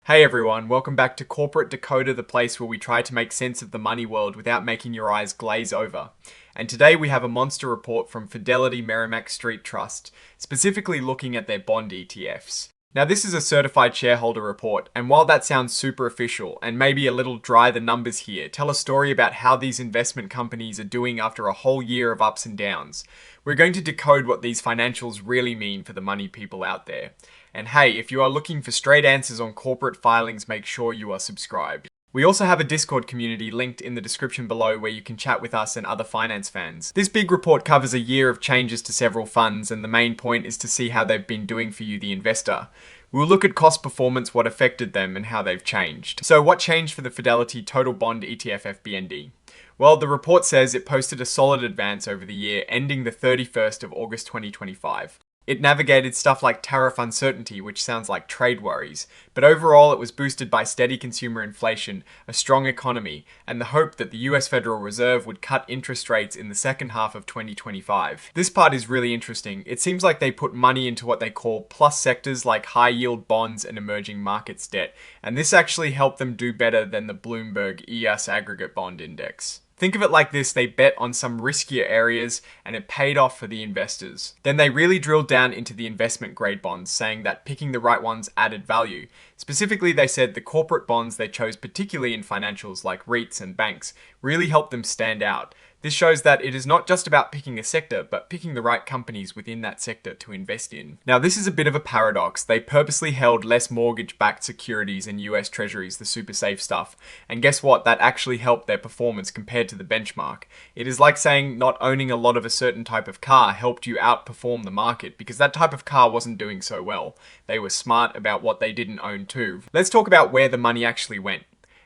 Hey everyone, welcome back to Corporate Decoder, the place where we try to make sense of the money world without making your eyes glaze over. And today we have a monster report from Fidelity Merrimack Street Trust, specifically looking at their bond ETFs. Now this is a certified shareholder report, and while that sounds super official and maybe a little dry the numbers here, tell a story about how these investment companies are doing after a whole year of ups and downs. We're going to decode what these financials really mean for the money people out there. And hey, if you are looking for straight answers on corporate filings, make sure you are subscribed. We also have a Discord community linked in the description below where you can chat with us and other finance fans. This big report covers a year of changes to several funds, and the main point is to see how they've been doing for you, the investor. We'll look at cost performance, what affected them, and how they've changed. So what changed for the Fidelity Total Bond ETF FBND? Well, the report says it posted a solid advance over the year, ending the 31st of August 2025. It navigated stuff like tariff uncertainty, which sounds like trade worries, but overall it was boosted by steady consumer inflation, a strong economy, and the hope that the US Federal Reserve would cut interest rates in the second half of 2025. This part is really interesting. It seems like they put money into what they call plus sectors like high-yield bonds and emerging markets debt, and this actually helped them do better than the Bloomberg ES Aggregate Bond Index. Think of it like this: they bet on some riskier areas and it paid off for the investors. Then they really drilled down into the investment grade bonds, saying that picking the right ones added value. Specifically, they said the corporate bonds they chose, particularly in financials like REITs and banks, really helped them stand out. This shows that it is not just about picking a sector, but picking the right companies within that sector to invest in. Now, this is a bit of a paradox. They purposely held less mortgage-backed securities in US Treasuries, the super safe stuff. And guess what? That actually helped their performance compared to the benchmark. It is like saying not owning a lot of a certain type of car helped you outperform the market, because that type of car wasn't doing so well. They were smart about what they didn't own too. Let's talk about where the money actually went.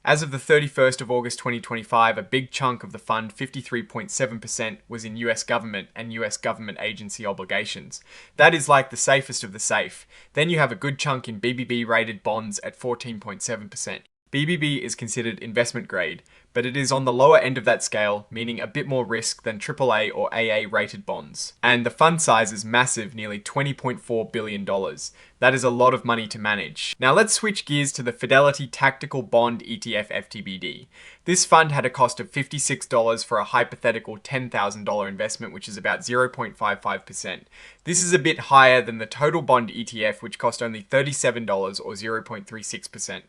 As of the 31st of August 2025, a big chunk of the fund, 53.7%, was in US government and US government agency obligations. That is like the safest of the safe. Then you have a good chunk in BBB-rated bonds at 14.7%. BBB is considered investment grade, but it is on the lower end of that scale, meaning a bit more risk than AAA or AA rated bonds. And the fund size is massive, nearly $20.4 billion. That is a lot of money to manage. Now let's switch gears to the Fidelity Tactical Bond ETF FTBD. This fund had a cost of $56 for a hypothetical $10,000 investment, which is about 0.55%. This is a bit higher than the Total Bond ETF, which cost only $37 or 0.36%.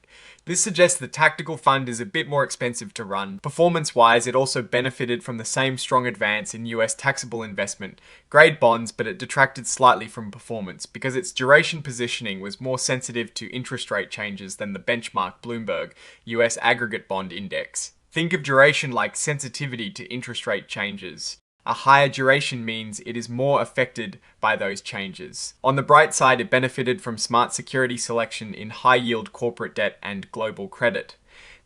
This suggests the tactical fund is a bit more expensive to run. Performance-wise, it also benefited from the same strong advance in US taxable investment grade bonds, but it detracted slightly from performance because its duration positioning was more sensitive to interest rate changes than the benchmark Bloomberg US Aggregate Bond Index. Think of duration like sensitivity to interest rate changes. A higher duration means it is more affected by those changes. On the bright side, it benefited from smart security selection in high-yield corporate debt and global credit.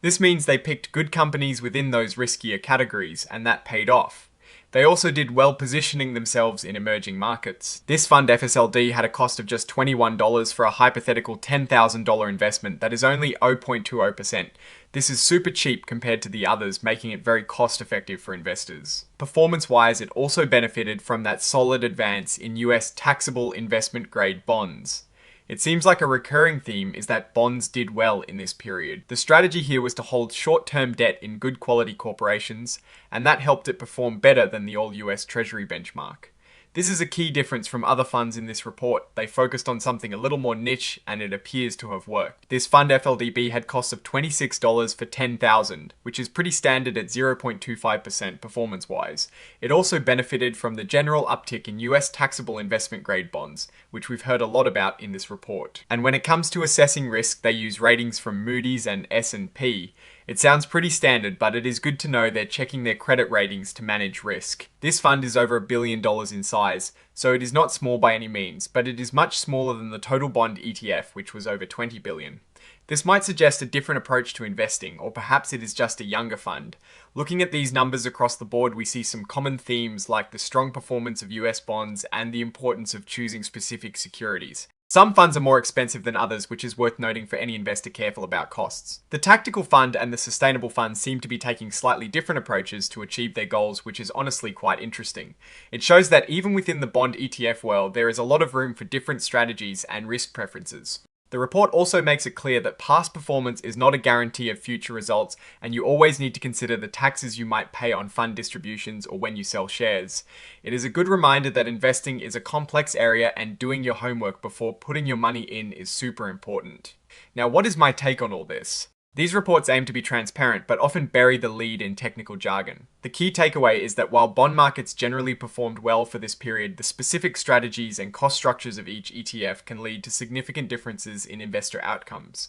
This means they picked good companies within those riskier categories, and that paid off. They also did well positioning themselves in emerging markets. This fund FSLD had a cost of just $21 for a hypothetical $10,000 investment that is only 0.20%. This is super cheap compared to the others, making it very cost effective for investors. Performance-wise, it also benefited from that solid advance in US taxable investment grade bonds. It seems like a recurring theme is that bonds did well in this period. The strategy here was to hold short-term debt in good quality corporations, and that helped it perform better than the all-US Treasury benchmark. This is a key difference from other funds in this report. They focused on something a little more niche, and it appears to have worked. This fund FLDB had costs of $26 for $10,000, which is pretty standard at 0.25% performance-wise. It also benefited from the general uptick in US taxable investment grade bonds, which we've heard a lot about in this report. And when it comes to assessing risk, they use ratings from Moody's and S&P. It sounds pretty standard, but it is good to know they're checking their credit ratings to manage risk. This fund is over $1 billion in size, so it is not small by any means, but it is much smaller than the Total Bond ETF, which was over $20 billion. This might suggest a different approach to investing, or perhaps it is just a younger fund. Looking at these numbers across the board, we see some common themes like the strong performance of US bonds and the importance of choosing specific securities. Some funds are more expensive than others, which is worth noting for any investor careful about costs. The tactical fund and the sustainable fund seem to be taking slightly different approaches to achieve their goals, which is honestly quite interesting. It shows that even within the bond ETF world, there is a lot of room for different strategies and risk preferences. The report also makes it clear that past performance is not a guarantee of future results, and you always need to consider the taxes you might pay on fund distributions or when you sell shares. It is a good reminder that investing is a complex area and doing your homework before putting your money in is super important. Now, what is my take on all this? These reports aim to be transparent, but often bury the lead in technical jargon. The key takeaway is that while bond markets generally performed well for this period, the specific strategies and cost structures of each ETF can lead to significant differences in investor outcomes.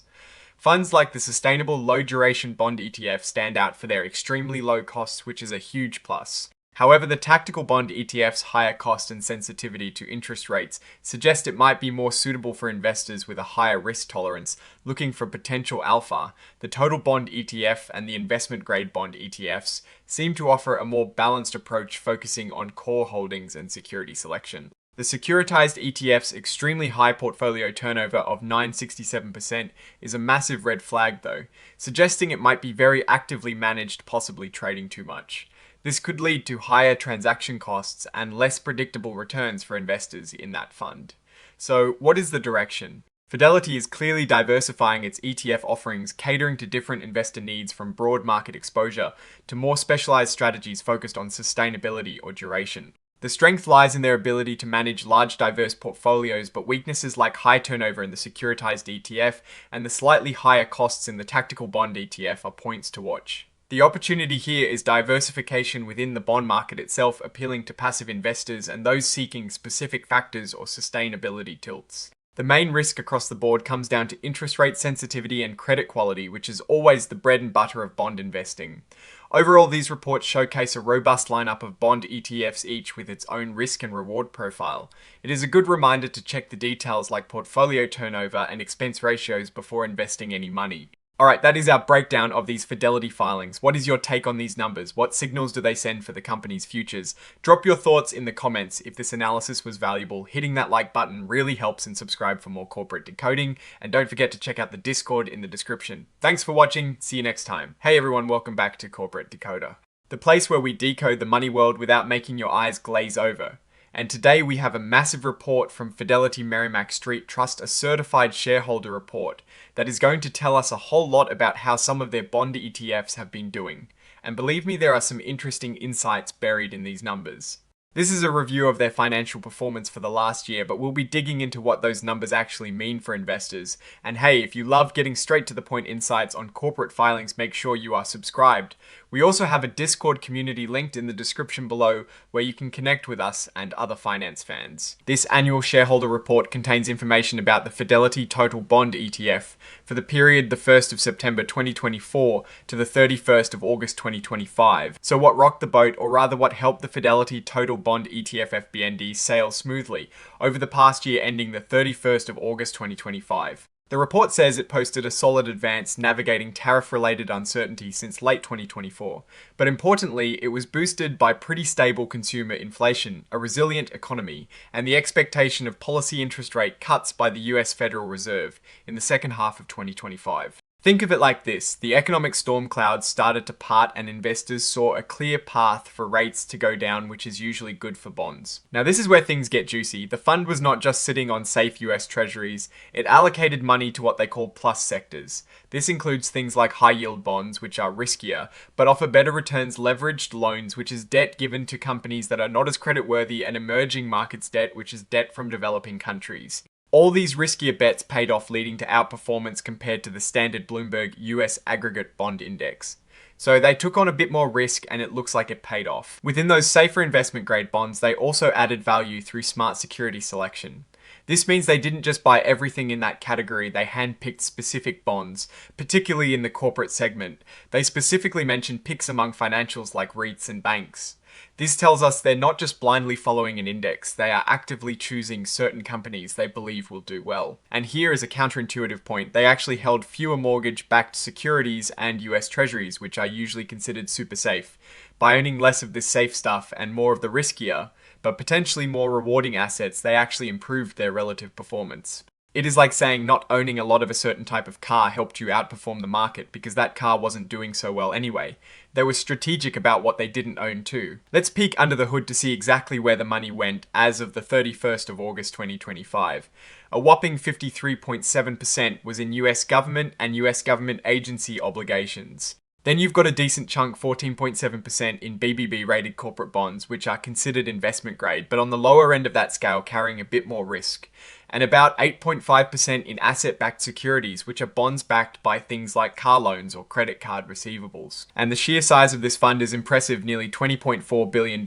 Funds like the Sustainable Low Duration Bond ETF stand out for their extremely low costs, which is a huge plus. However, the tactical bond ETF's higher cost and sensitivity to interest rates suggest it might be more suitable for investors with a higher risk tolerance looking for potential alpha. The total bond ETF and the investment grade bond ETFs seem to offer a more balanced approach focusing on core holdings and security selection. The securitized ETF's extremely high portfolio turnover of 967% is a massive red flag though, suggesting it might be very actively managed, possibly trading too much. This could lead to higher transaction costs and less predictable returns for investors in that fund. So, what is the direction? Fidelity is clearly diversifying its ETF offerings, catering to different investor needs from broad market exposure to more specialized strategies focused on sustainability or duration. The strength lies in their ability to manage large diverse portfolios, but weaknesses like high turnover in the securitized ETF and the slightly higher costs in the tactical bond ETF are points to watch. The opportunity here is diversification within the bond market itself, appealing to passive investors and those seeking specific factors or sustainability tilts. The main risk across the board comes down to interest rate sensitivity and credit quality, which is always the bread and butter of bond investing. Overall, these reports showcase a robust lineup of bond ETFs, each with its own risk and reward profile. It is a good reminder to check the details like portfolio turnover and expense ratios before investing any money. Alright, that is our breakdown of these Fidelity filings. What is your take on these numbers? What signals do they send for the company's futures? Drop your thoughts in the comments if this analysis was valuable. Hitting that like button really helps, and subscribe for more corporate decoding. And don't forget to check out the Discord in the description. Thanks for watching. See you next time. Hey everyone, welcome back to Corporate Decoder, the place where we decode the money world without making your eyes glaze over. And today we have a massive report from Fidelity Merrimack Street Trust, a certified shareholder report that is going to tell us a whole lot about how some of their bond ETFs have been doing. And believe me, there are some interesting insights buried in these numbers. This is a review of their financial performance for the last year, but we'll be digging into what those numbers actually mean for investors. And hey, if you love getting straight to the point insights on corporate filings, make sure you are subscribed. We also have a Discord community linked in the description below where you can connect with us and other finance fans. This annual shareholder report contains information about the Fidelity Total Bond ETF for the period the 1st of September 2024 to the 31st of August 2025. So what rocked the boat, or rather what helped the Fidelity Total Bond ETF FBND sail smoothly over the past year ending the 31st of August 2025? The report says it posted a solid advance navigating tariff-related uncertainty since late 2024, but importantly, it was boosted by pretty stable consumer inflation, a resilient economy, and the expectation of policy interest rate cuts by the US Federal Reserve in the second half of 2025. Think of it like this: the economic storm clouds started to part and investors saw a clear path for rates to go down, which is usually good for bonds. Now this is where things get juicy. The fund was not just sitting on safe US treasuries, it allocated money to what they call plus sectors. This includes things like high yield bonds, which are riskier, but offer better returns, leveraged loans, which is debt given to companies that are not as creditworthy, and emerging markets debt, which is debt from developing countries. All these riskier bets paid off, leading to outperformance compared to the standard Bloomberg US Aggregate Bond Index. So they took on a bit more risk and it looks like it paid off. Within those safer investment grade bonds, they also added value through smart security selection. This means they didn't just buy everything in that category, they handpicked specific bonds, particularly in the corporate segment. They specifically mentioned picks among financials like REITs and banks. This tells us they're not just blindly following an index, they are actively choosing certain companies they believe will do well. And here is a counterintuitive point: they actually held fewer mortgage-backed securities and US treasuries, which are usually considered super safe. By owning less of this safe stuff and more of the riskier, but potentially more rewarding assets, they actually improved their relative performance. It is like saying not owning a lot of a certain type of car helped you outperform the market because that car wasn't doing so well anyway. They were strategic about what they didn't own too. Let's peek under the hood to see exactly where the money went as of the 31st of August 2025. A whopping 53.7% was in US government and US government agency obligations. Then you've got a decent chunk, 14.7% in BBB rated corporate bonds, which are considered investment grade, but on the lower end of that scale carrying a bit more risk. And about 8.5% in asset-backed securities, which are bonds backed by things like car loans or credit card receivables. And the sheer size of this fund is impressive, nearly $20.4 billion.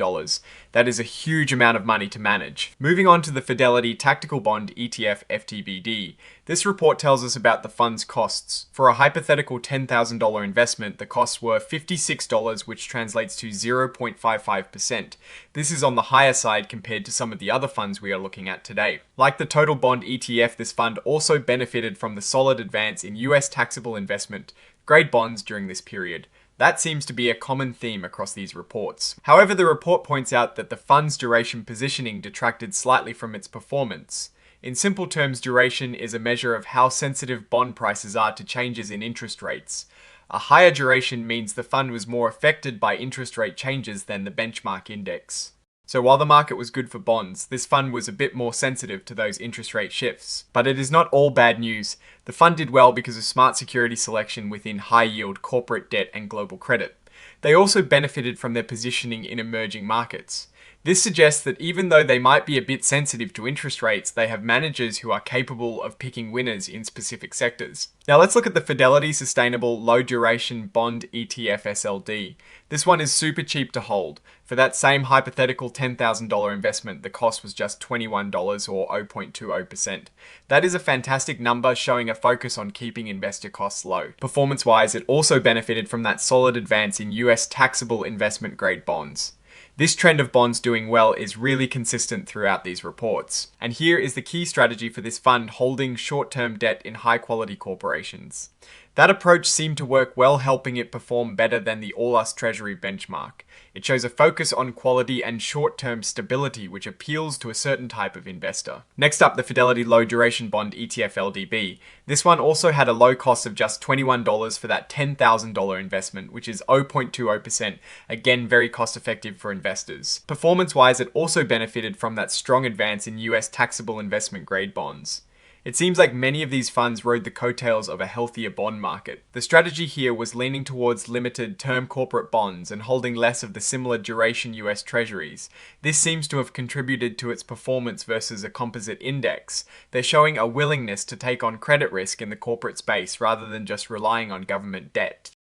That is a huge amount of money to manage. Moving on to the Fidelity Tactical Bond ETF FTBD. This report tells us about the fund's costs. For a hypothetical $10,000 investment, the costs were $56, which translates to 0.55%. This is on the higher side compared to some of the other funds we are looking at today. Like the Total Bond ETF, this fund also benefited from the solid advance in US taxable investment grade bonds during this period. That seems to be a common theme across these reports. However, the report points out that the fund's duration positioning detracted slightly from its performance. In simple terms, duration is a measure of how sensitive bond prices are to changes in interest rates. A higher duration means the fund was more affected by interest rate changes than the benchmark index. So while the market was good for bonds, this fund was a bit more sensitive to those interest rate shifts. But it is not all bad news. The fund did well because of smart security selection within high-yield corporate debt and global credit. They also benefited from their positioning in emerging markets. This suggests that even though they might be a bit sensitive to interest rates, they have managers who are capable of picking winners in specific sectors. Now let's look at the Fidelity Sustainable Low Duration Bond ETF SLD. This one is super cheap to hold. For that same hypothetical $10,000 investment, the cost was just $21 or 0.20%. That is a fantastic number, showing a focus on keeping investor costs low. Performance-wise, it also benefited from that solid advance in US taxable investment grade bonds. This trend of bonds doing well is really consistent throughout these reports. And here is the key strategy for this fund holding short-term debt in high-quality corporations. That approach seemed to work well, helping it perform better than the All-Us Treasury benchmark. It shows a focus on quality and short-term stability, which appeals to a certain type of investor. Next up, the Fidelity Low Duration Bond ETF LDB. This one also had a low cost of just $21 for that $10,000 investment, which is 0.20%. Again, very cost-effective for investors. Performance-wise, it also benefited from that strong advance in US taxable investment grade bonds. It seems like many of these funds rode the coattails of a healthier bond market. The strategy here was leaning towards limited term corporate bonds and holding less of the similar duration US treasuries. This seems to have contributed to its performance versus a composite index. They're showing a willingness to take on credit risk in the corporate space rather than just relying on government debt.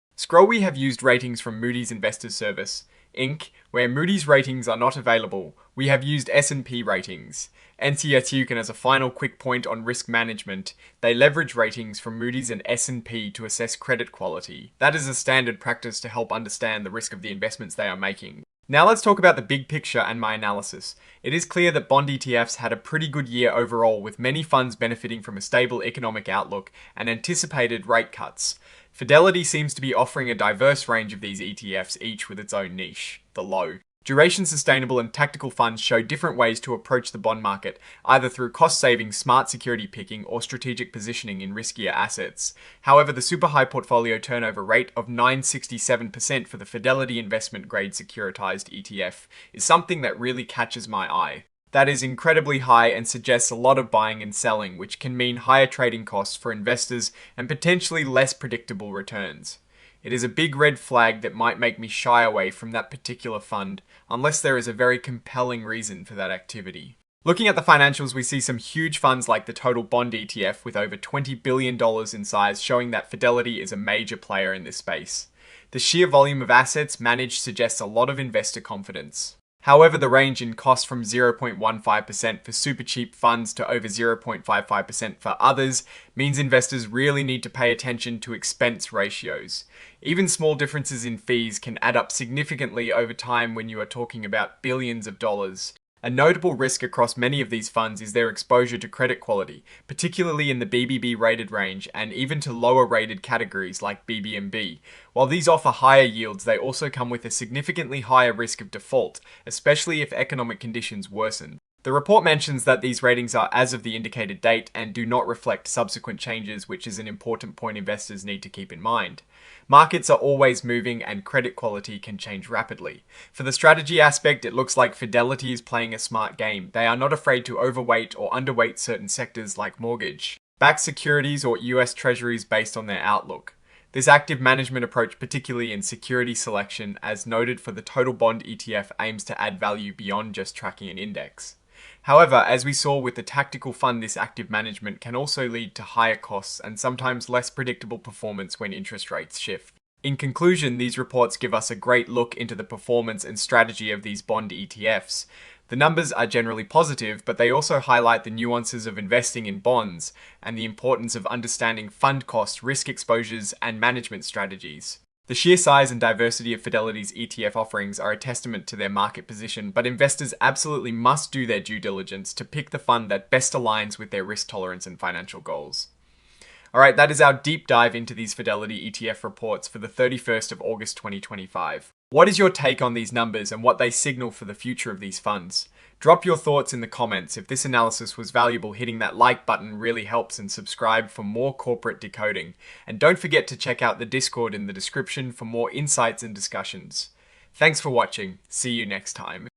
We have used ratings from Moody's Investors Service, Inc., where Moody's ratings are not available. We have used S&P ratings. N-CSR can, as a final quick point on risk management, they leverage ratings from Moody's and S&P to assess credit quality. That is a standard practice to help understand the risk of the investments they are making. Now let's talk about the big picture and my analysis. It is clear that bond ETFs had a pretty good year overall, with many funds benefiting from a stable economic outlook and anticipated rate cuts. Fidelity seems to be offering a diverse range of these ETFs, each with its own niche, the low. Duration sustainable and tactical funds show different ways to approach the bond market, either through cost-saving, smart security picking, or strategic positioning in riskier assets. However, the super high portfolio turnover rate of 967% for the Fidelity investment grade securitized ETF is something that really catches my eye. That is incredibly high and suggests a lot of buying and selling, which can mean higher trading costs for investors and potentially less predictable returns. It is a big red flag that might make me shy away from that particular fund, unless there is a very compelling reason for that activity. Looking at the financials, we see some huge funds like the Total Bond ETF with over $20 billion in size, showing that Fidelity is a major player in this space. The sheer volume of assets managed suggests a lot of investor confidence. However, the range in cost from 0.15% for super cheap funds to over 0.55% for others means investors really need to pay attention to expense ratios. Even small differences in fees can add up significantly over time when you are talking about billions of dollars. A notable risk across many of these funds is their exposure to credit quality, particularly in the BBB rated range and even to lower rated categories like BBB. While these offer higher yields, they also come with a significantly higher risk of default, especially if economic conditions worsen. The report mentions that these ratings are as of the indicated date and do not reflect subsequent changes, which is an important point investors need to keep in mind. Markets are always moving and credit quality can change rapidly. For the strategy aspect, it looks like Fidelity is playing a smart game. They are not afraid to overweight or underweight certain sectors like mortgage, back securities or US Treasuries based on their outlook. This active management approach, particularly in security selection, as noted for the total bond ETF, aims to add value beyond just tracking an index. However, as we saw with the tactical fund, this active management can also lead to higher costs and sometimes less predictable performance when interest rates shift. In conclusion, these reports give us a great look into the performance and strategy of these bond ETFs. The numbers are generally positive, but they also highlight the nuances of investing in bonds and the importance of understanding fund cost, risk exposures, and management strategies. The sheer size and diversity of Fidelity's ETF offerings are a testament to their market position, but investors absolutely must do their due diligence to pick the fund that best aligns with their risk tolerance and financial goals. Alright, that is our deep dive into these Fidelity ETF reports for the 31st of August 2025. What is your take on these numbers and what they signal for the future of these funds? Drop your thoughts in the comments. If this analysis was valuable, hitting that like button really helps, and subscribe for more corporate decoding. And don't forget to check out the Discord in the description for more insights and discussions. Thanks for watching. See you next time.